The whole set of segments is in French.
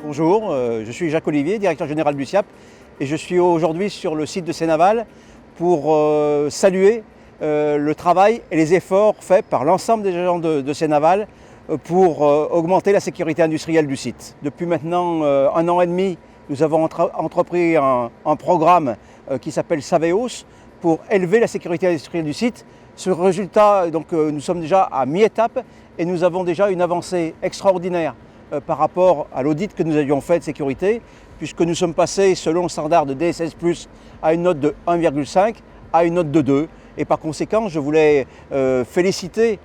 Bonjour, je suis Jacques Olivier, directeur général du SIAP et je suis aujourd'hui sur le site de Sénaval pour saluer le travail et les efforts faits par l'ensemble des agents de Sénaval pour augmenter la sécurité industrielle du site. Depuis maintenant 1 an et demi, nous avons entrepris un programme qui s'appelle Saveos pour élever la sécurité industrielle du site. Ce résultat, nous sommes déjà à mi-étape et nous avons déjà une avancée extraordinaire par rapport à l'audit que nous avions fait de sécurité, puisque nous sommes passés, selon le standard de DSS+, à une note de 1,5 à une note de 2. Et par conséquent, je voulais féliciter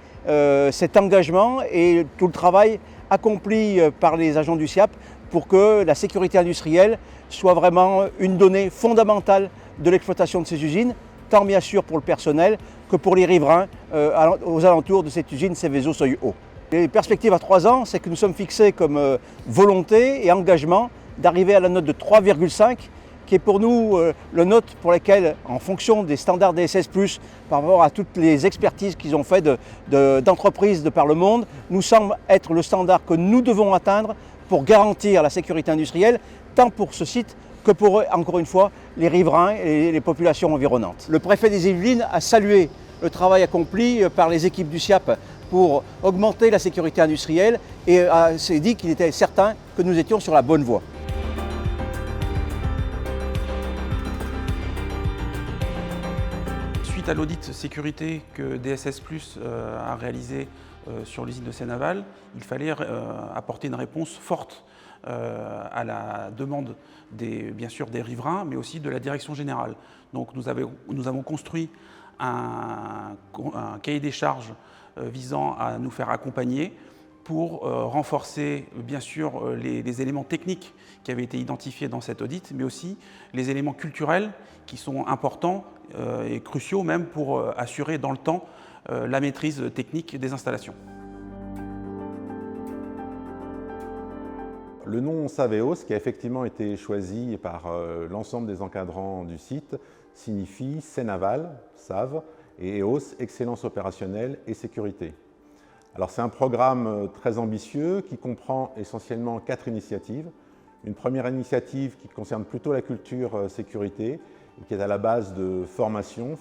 cet engagement et tout le travail accompli par les agents du SIAP pour que la sécurité industrielle soit vraiment une donnée fondamentale de l'exploitation de ces usines, tant bien sûr pour le personnel que pour les riverains aux alentours de cette usine Seveso Seuil Haut. Les perspectives à 3 ans, c'est que nous sommes fixés comme volonté et engagement d'arriver à la note de 3,5, qui est pour nous le note pour laquelle, en fonction des standards DSS+, par rapport à toutes les expertises qu'ils ont fait d'entreprises de par le monde, nous semble être le standard que nous devons atteindre pour garantir la sécurité industrielle, tant pour ce site que pour, encore une fois, les riverains et les populations environnantes. Le préfet des Yvelines a salué le travail accompli par les équipes du SIAP pour augmenter la sécurité industrielle et s'est dit qu'il était certain que nous étions sur la bonne voie. Suite à l'audit sécurité que DSS+ a réalisé sur l'usine de Sénaval, il fallait apporter une réponse forte à la demande bien sûr des riverains, mais aussi de la direction générale. Donc nous avons construit un cahier des charges visant à nous faire accompagner pour renforcer bien sûr les éléments techniques qui avaient été identifiés dans cet audit, mais aussi les éléments culturels qui sont importants et cruciaux même pour assurer dans le temps la maîtrise technique des installations. Le nom Saveos, qui a effectivement été choisi par l'ensemble des encadrants du site, signifie Sénaval, Save, et EOS, Excellence opérationnelle et sécurité. Alors c'est un programme très ambitieux qui comprend essentiellement 4 initiatives. Une première initiative qui concerne plutôt la culture sécurité, et qui est à la base de formation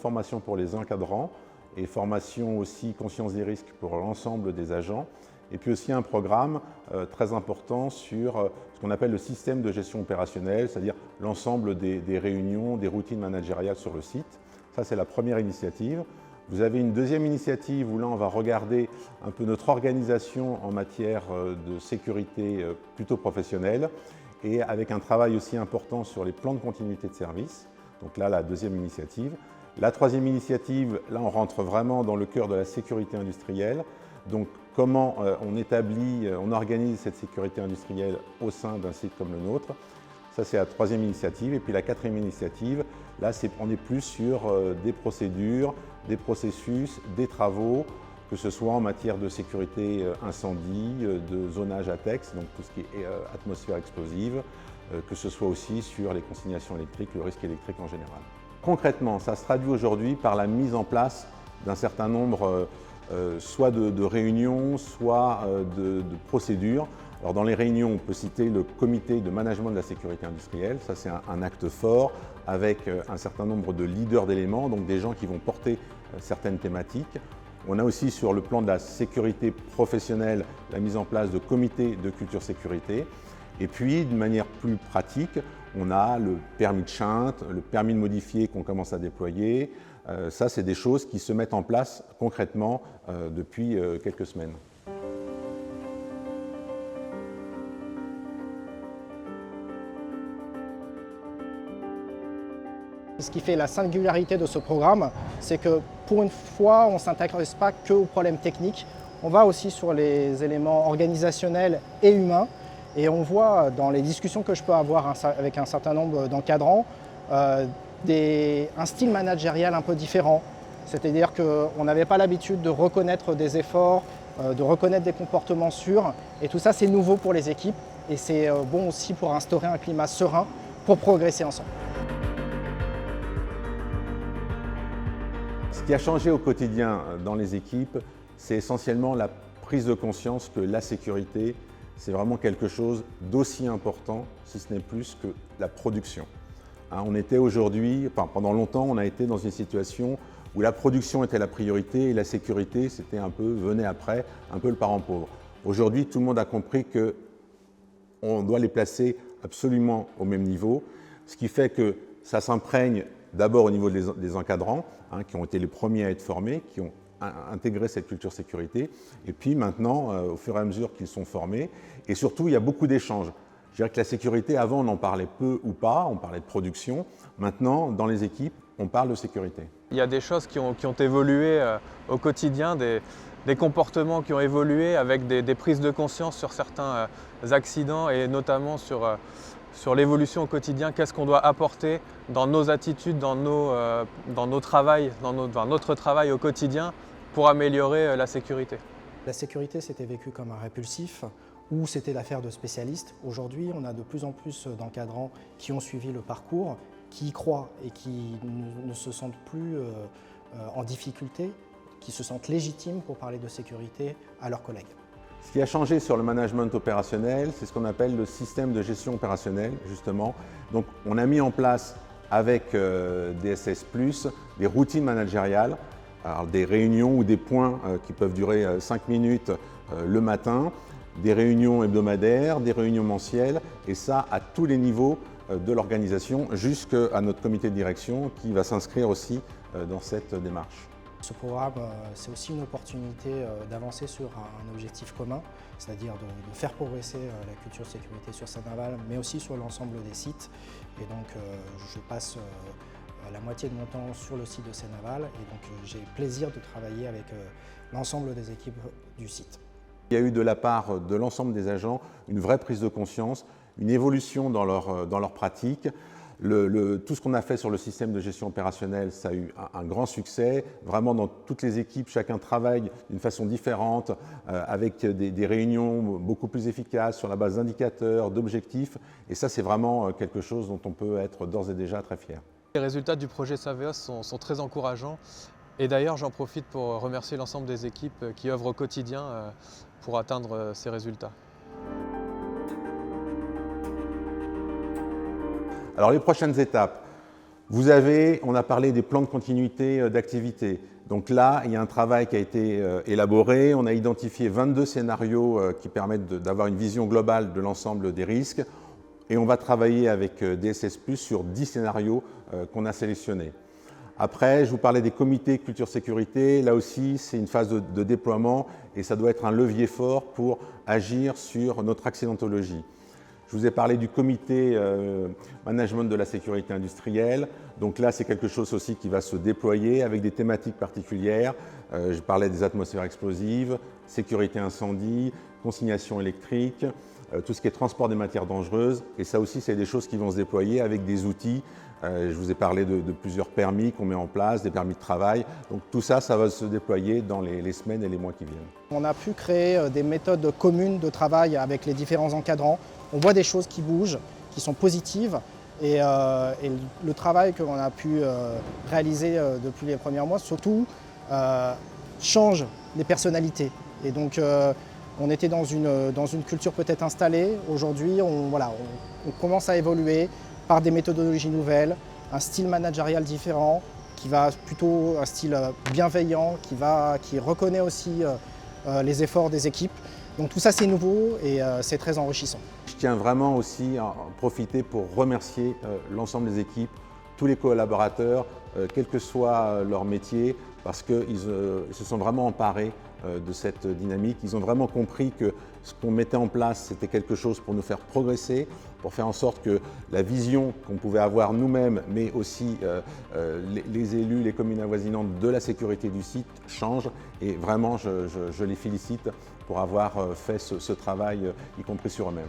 pour les encadrants et formation aussi conscience des risques pour l'ensemble des agents. Et puis aussi un programme très important sur ce qu'on appelle le système de gestion opérationnelle, c'est-à-dire l'ensemble des réunions, des routines managériales sur le site. Ça, c'est la première initiative. Vous avez une deuxième initiative où là, on va regarder un peu notre organisation en matière de sécurité plutôt professionnelle et avec un travail aussi important sur les plans de continuité de service. Donc là, la deuxième initiative. La troisième initiative, là, on rentre vraiment dans le cœur de la sécurité industrielle. Donc, comment on organise cette sécurité industrielle au sein d'un site comme le nôtre. Ça, c'est la troisième initiative. Et puis la quatrième initiative, là, on est plus sur des procédures, des processus, des travaux, que ce soit en matière de sécurité incendie, de zonage ATEX, donc tout ce qui est atmosphère explosive, que ce soit aussi sur les consignations électriques, le risque électrique en général. Concrètement, ça se traduit aujourd'hui par la mise en place d'un certain nombre soit de réunions, soit de procédures. Alors dans les réunions, on peut citer le comité de management de la sécurité industrielle. Ça, c'est un acte fort avec un certain nombre de leaders d'éléments, donc des gens qui vont porter certaines thématiques. On a aussi sur le plan de la sécurité professionnelle la mise en place de comités de culture sécurité. Et puis, d'une manière plus pratique, on a le permis de chinte, le permis de modifier qu'on commence à déployer. Ça, c'est des choses qui se mettent en place concrètement depuis quelques semaines. Ce qui fait la singularité de ce programme, c'est que pour une fois, on ne s'intéresse pas qu'aux problèmes techniques, on va aussi sur les éléments organisationnels et humains. Et on voit dans les discussions que je peux avoir avec un certain nombre d'encadrants, un style managérial un peu différent. C'est-à-dire qu'on n'avait pas l'habitude de reconnaître des efforts, de reconnaître des comportements sûrs. Et tout ça, c'est nouveau pour les équipes et c'est bon aussi pour instaurer un climat serein pour progresser ensemble. Ce qui a changé au quotidien dans les équipes, c'est essentiellement la prise de conscience que la sécurité, c'est vraiment quelque chose d'aussi important, si ce n'est plus, que la production. On était aujourd'hui, pendant longtemps, on a été dans une situation où la production était la priorité et la sécurité, c'était un peu, venait après, un peu le parent pauvre. Aujourd'hui, tout le monde a compris qu'on doit les placer absolument au même niveau, ce qui fait que ça s'imprègne d'abord au niveau des encadrants, qui ont été les premiers à être formés, qui ont intégré cette culture sécurité, et puis maintenant, au fur et à mesure qu'ils sont formés, et surtout, il y a beaucoup d'échanges. Je dirais que la sécurité, avant, on en parlait peu ou pas, on parlait de production. Maintenant, dans les équipes, on parle de sécurité. Il y a des choses qui ont évolué au quotidien, des comportements qui ont évolué avec des prises de conscience sur certains accidents et notamment sur l'évolution au quotidien. Qu'est-ce qu'on doit apporter dans nos attitudes, dans notre travail au quotidien pour améliorer la sécurité. La sécurité, c'était vécu comme un répulsif ou c'était l'affaire de spécialistes. Aujourd'hui, on a de plus en plus d'encadrants qui ont suivi le parcours, qui y croient et qui ne se sentent plus en difficulté, qui se sentent légitimes pour parler de sécurité à leurs collègues. Ce qui a changé sur le management opérationnel, c'est ce qu'on appelle le système de gestion opérationnelle, justement. Donc, on a mis en place avec DSS+, des routines managériales, alors des réunions ou des points qui peuvent durer 5 minutes le matin, des réunions hebdomadaires, des réunions mensuelles, et ça à tous les niveaux de l'organisation, jusqu'à notre comité de direction qui va s'inscrire aussi dans cette démarche. Ce programme, c'est aussi une opportunité d'avancer sur un objectif commun, c'est-à-dire de faire progresser la culture sécurité sur Seine-Aval, mais aussi sur l'ensemble des sites. Et donc, je passe la moitié de mon temps sur le site de Seine-Aval, et donc j'ai le plaisir de travailler avec l'ensemble des équipes du site. Il y a eu de la part de l'ensemble des agents une vraie prise de conscience, une évolution dans leur pratique. Tout ce qu'on a fait sur le système de gestion opérationnelle, ça a eu un grand succès. Vraiment, dans toutes les équipes, chacun travaille d'une façon différente, avec des réunions beaucoup plus efficaces sur la base d'indicateurs, d'objectifs. Et ça, c'est vraiment quelque chose dont on peut être d'ores et déjà très fier. Les résultats du projet Saveos sont très encourageants. Et d'ailleurs, j'en profite pour remercier l'ensemble des équipes qui œuvrent au quotidien pour atteindre ces résultats. Alors les prochaines étapes, on a parlé des plans de continuité d'activité. Donc là, il y a un travail qui a été élaboré. On a identifié 22 scénarios qui permettent d'avoir une vision globale de l'ensemble des risques. Et on va travailler avec DSS+, sur 10 scénarios qu'on a sélectionnés. Après, je vous parlais des comités culture sécurité. Là aussi, c'est une phase de déploiement et ça doit être un levier fort pour agir sur notre accidentologie. Je vous ai parlé du comité management de la sécurité industrielle. Donc là, c'est quelque chose aussi qui va se déployer avec des thématiques particulières. Je parlais des atmosphères explosives, sécurité incendie, consignation électrique, tout ce qui est transport des matières dangereuses. Et ça aussi, c'est des choses qui vont se déployer avec des outils. Je vous ai parlé de plusieurs permis qu'on met en place, des permis de travail. Donc tout ça, ça va se déployer dans les semaines et les mois qui viennent. On a pu créer des méthodes communes de travail avec les différents encadrants. On voit des choses qui bougent, qui sont positives. Et le travail que l'on a pu réaliser depuis les premiers mois, surtout, change les personnalités. Et donc, on était dans une culture peut-être installée. Aujourd'hui, on commence à évoluer par des méthodologies nouvelles, un style managérial différent, qui va plutôt un style bienveillant, qui reconnaît aussi les efforts des équipes. Donc tout ça, c'est nouveau et c'est très enrichissant. Je tiens vraiment aussi à en profiter pour remercier l'ensemble des équipes, tous les collaborateurs, quel que soit leur métier, parce qu'ils se sont vraiment emparés de cette dynamique. Ils ont vraiment compris que ce qu'on mettait en place, c'était quelque chose pour nous faire progresser, pour faire en sorte que la vision qu'on pouvait avoir nous-mêmes, mais aussi les élus, les communes avoisinantes de la sécurité du site change. Et vraiment, je les félicite pour avoir fait ce travail, y compris sur eux-mêmes.